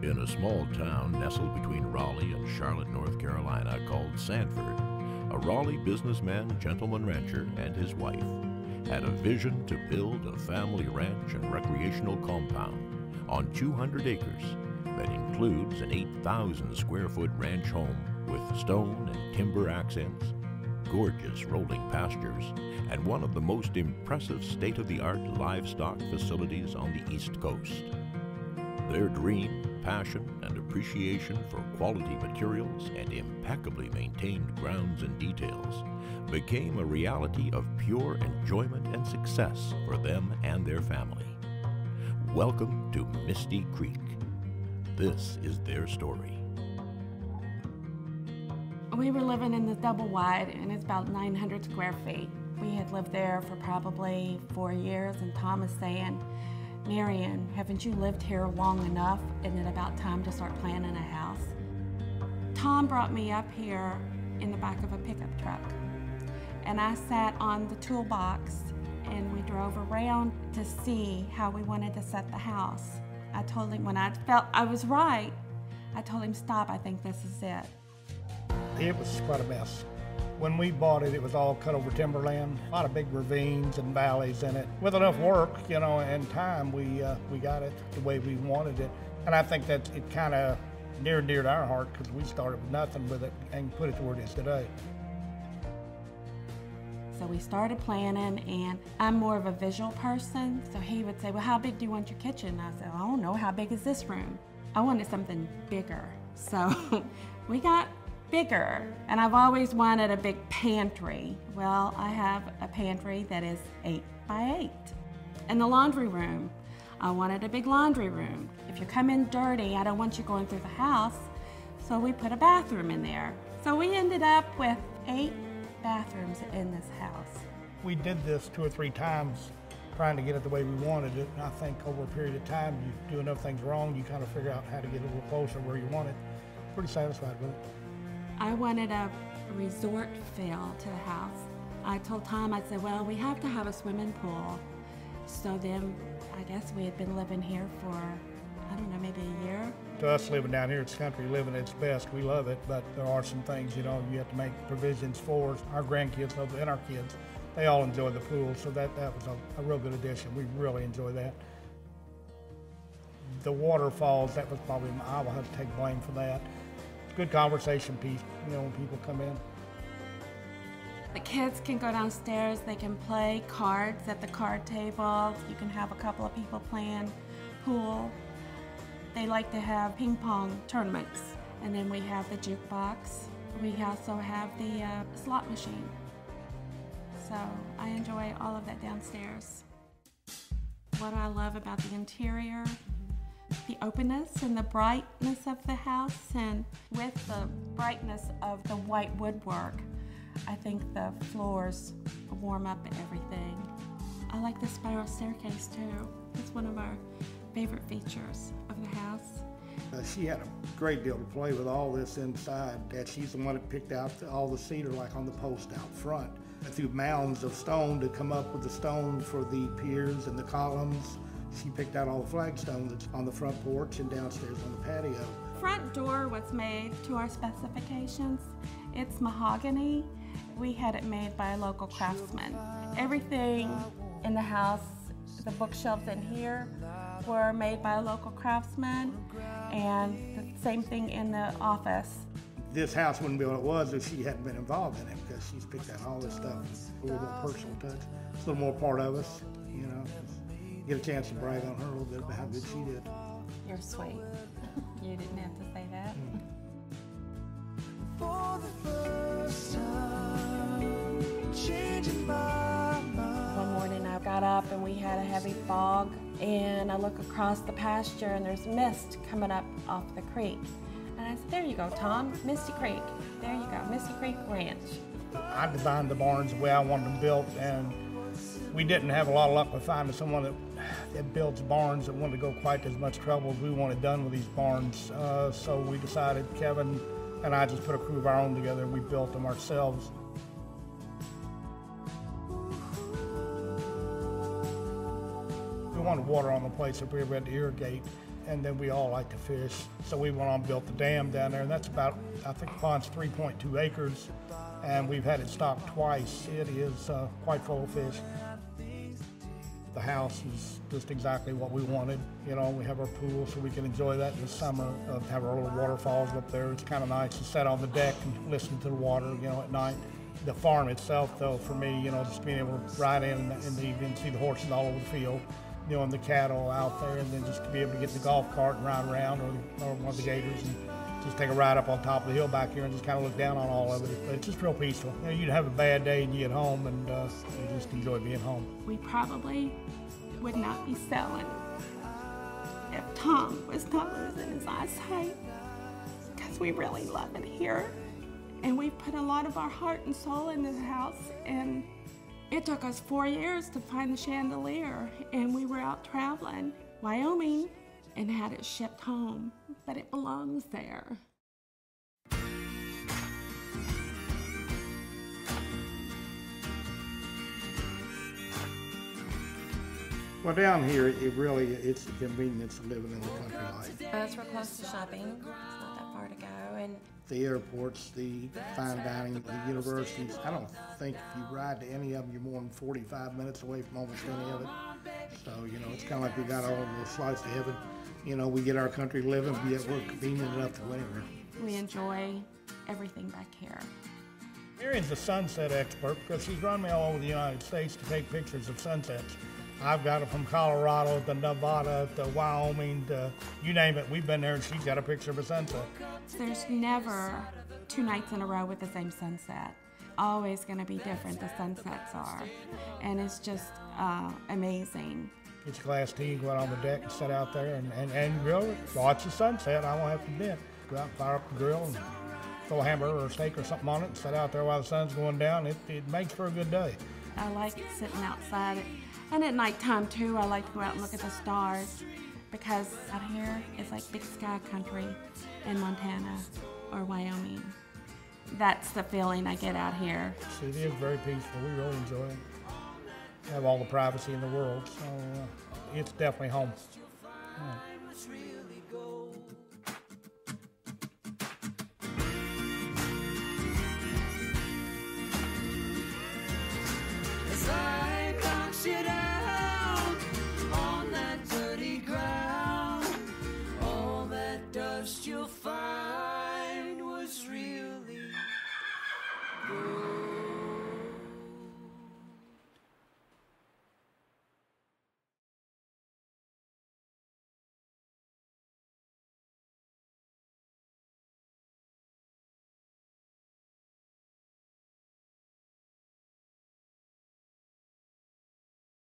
In a small town nestled between Raleigh and Charlotte, North Carolina called Sanford, a Raleigh businessman, gentleman rancher, and his wife had a vision to build a family ranch and recreational compound on 200 acres that includes an 8,000 square foot ranch home with stone and timber accents, gorgeous rolling pastures, and one of the most impressive state-of-the-art livestock facilities on the East Coast. Their dream, passion, and appreciation for quality materials and impeccably maintained grounds and details became a reality of pure enjoyment and success for them and their family. Welcome to Misty Creek. This is their story. We were living in this double wide, and it's about 900 square feet. We had lived there for probably 4 years, and Tom was saying, "Marion, haven't you lived here long enough? Isn't it about time to start planning a house?" Tom brought me up here in the back of a pickup truck, and I sat on the toolbox, and we drove around to see how we wanted to set the house. I told him when I felt I was right, I told him, "Stop, I think this is it." It was quite a mess. When we bought it, it was all cut over timberland, a lot of big ravines and valleys in it. With enough work, and time, we got it the way we wanted it. And I think that it kind of near and dear to our heart because we started with nothing with it and put it to where it is today. So we started planning, and I'm more of a visual person. So he would say, "Well, how big do you want your kitchen?" I said, "I don't know, how big is this room?" I wanted something bigger. So we got bigger, and I've always wanted a big pantry. Well, I have a pantry that is 8 by 8. And the laundry room, I wanted a big laundry room. If you come in dirty, I don't want you going through the house, so we put a bathroom in there. So we ended up with 8 bathrooms in this house. We did this 2 or 3 times trying to get it the way we wanted it, and I think over a period of time, you do enough things wrong, you kind of figure out how to get a little closer where you want it. Pretty satisfied with it. I wanted a resort feel to the house. I told Tom, I said, "Well, we have to have a swimming pool." So then I guess we had been living here for, I don't know, maybe a year. To us living down here, it's country living at its best. We love it, but there are some things, you have to make provisions for. Our grandkids love it, and our kids. They all enjoy the pool, so that was a real good addition. We really enjoy that. The waterfalls, that was probably, I will have to take blame for that. Good conversation piece, when people come in. The kids can go downstairs, they can play cards at the card table. You can have a couple of people playing pool. They like to have ping pong tournaments. And then we have the jukebox. We also have the slot machine. So I enjoy all of that downstairs. What do I love about the interior? The openness and the brightness of the house, and with the brightness of the white woodwork, I think the floors warm up everything. I like the spiral staircase too. It's one of our favorite features of the house. She had a great deal to play with all this inside. She's the one that picked out all the cedar like on the post out front. Through mounds of stone to come up with the stone for the piers and the columns. She picked out all the flagstone that's on the front porch and downstairs on the patio. Front door was made to our specifications. It's mahogany. We had it made by a local craftsman. Everything in the house, the bookshelves in here, were made by a local craftsman, and the same thing in the office. This house wouldn't be what it was if she hadn't been involved in it, because she's picked out all this stuff. A little more personal touch. It's a little more part of us, Get a chance to brag on her a little bit about how good she did. You're sweet. You didn't have to say that. For the first time, changing my mind. One morning I got up and we had a heavy fog, and I look across the pasture and there's mist coming up off the creek. And I said, "There you go, Tom, Misty Creek. There you go, Misty Creek Ranch." I designed the barns the way I wanted them built, and we didn't have a lot of luck with finding someone that builds barns that wanted to go quite as much trouble as we wanted done with these barns. So we decided, Kevin and I just put a crew of our own together, and we built them ourselves. We wanted water on the place, so we had to irrigate. and then we all like to fish. So we went on and built the dam down there, and that's about, I think the pond's 3.2 acres, and we've had it stocked twice. It is quite full of fish. The house is just exactly what we wanted. You know, we have our pool so we can enjoy that in the summer, have our little waterfalls up there. It's kind of nice to sit on the deck and listen to the water, you know, at night. The farm itself, though, for me, you know, just being able to ride in the evening, see the horses all over the field, you know, and the cattle out there, and then just to be able to get the golf cart and ride around, or one of the gators, and just take a ride up on top of the hill back here and just kind of look down on all of it. But it's just real peaceful. You know, you'd have a bad day and you get home, and you just enjoy being home. We probably would not be selling if Tom was not losing his eyesight, because we really love it here. And we put a lot of our heart and soul in this house, and it took us 4 years to find the chandelier, and we were out traveling Wyoming and had it shipped home, but it belongs there. Well, down here, it's the convenience of living in the country life. We're close to shopping. It's not that far to go, and The airports, the fine dining, the universities. I don't think if you ride to any of them, you're more than 45 minutes away from almost any of it. So, you know, it's kind of like we got all of the slice of heaven. You know, we get our country living, yet we're convenient enough to go anywhere. We enjoy everything back here. Marion's a sunset expert because she's run me all over the United States to take pictures of sunsets. I've got it from Colorado to Nevada to Wyoming to you name it. We've been there and she's got a picture of a sunset. There's never 2 nights in a row with the same sunset. Always going to be different, the sunsets are. And it's just amazing. Get your glass tea, go out on the deck and sit out there and grill it. Watch the sunset. I won't have to bid. Go out and fire up the grill and throw a hamburger or a steak or something on it and sit out there while the sun's going down. It makes for a good day. I like sitting outside. And at nighttime too, I like to go out and look at the stars, because out here it's like big sky country in Montana or Wyoming. That's the feeling I get out here. It is very peaceful. We really enjoy it. Have all the privacy in the world, so it's definitely home. Yeah. You'll find was real.